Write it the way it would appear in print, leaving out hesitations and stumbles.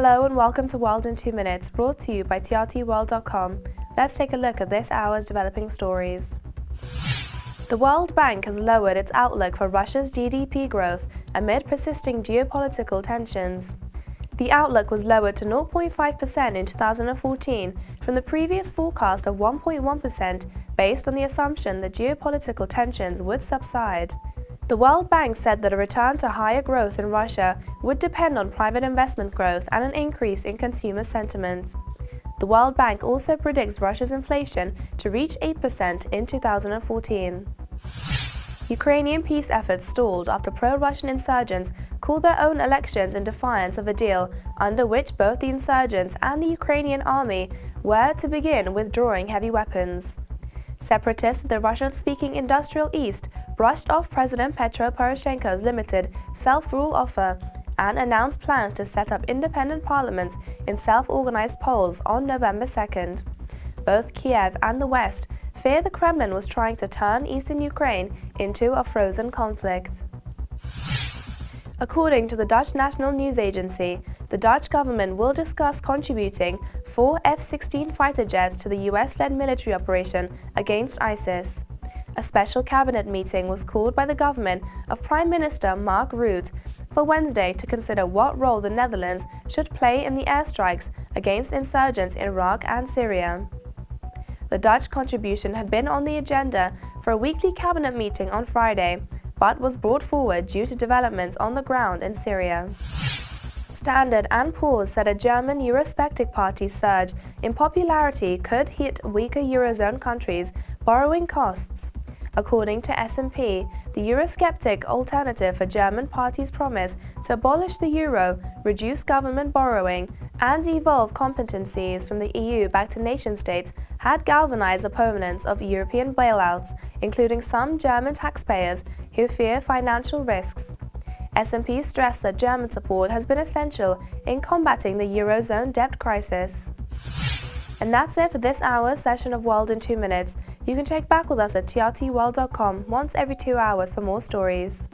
Hello and welcome to World in 2 Minutes, brought to you by trtworld.com. Let's take a look at this hour's developing stories. The World Bank has lowered its outlook for Russia's GDP growth amid persisting geopolitical tensions. The outlook was lowered to 0.5% in 2014 from the previous forecast of 1.1% based on the assumption that geopolitical tensions would subside. The World Bank said that a return to higher growth in Russia would depend on private investment growth and an increase in consumer sentiment. The World Bank also predicts Russia's inflation to reach 8% in 2014. Ukrainian peace efforts stalled after pro-Russian insurgents called their own elections in defiance of a deal under which both the insurgents and the Ukrainian army were to begin withdrawing heavy weapons. Separatists of the Russian-speaking industrial East brushed off President Petro Poroshenko's limited self-rule offer and announced plans to set up independent parliaments in self-organized Poles on November 2nd. Both Kiev and the West fear the Kremlin was trying to turn eastern Ukraine into a frozen conflict. According to the Dutch National News Agency, the Dutch government will discuss contributing 4 F-16 fighter jets to the US-led military operation against ISIS. A special cabinet meeting was called by the government of Prime Minister Mark Rutte for Wednesday to consider what role the Netherlands should play in the airstrikes against insurgents in Iraq and Syria. The Dutch contribution had been on the agenda for a weekly cabinet meeting on Friday, but was brought forward due to developments on the ground in Syria. Standard & Poor's said a German Eurosceptic party's surge in popularity could hit weaker Eurozone countries' borrowing costs. According to S&P, the Eurosceptic alternative for German party's promise to abolish the euro, reduce government borrowing, and devolve competencies from the EU back to nation-states had galvanized opponents of European bailouts, including some German taxpayers who fear financial risks. S&P stressed that German support has been essential in combating the Eurozone debt crisis. And that's it for this hour's session of World in 2 Minutes. You can check back with us at trtworld.com once every 2 hours for more stories.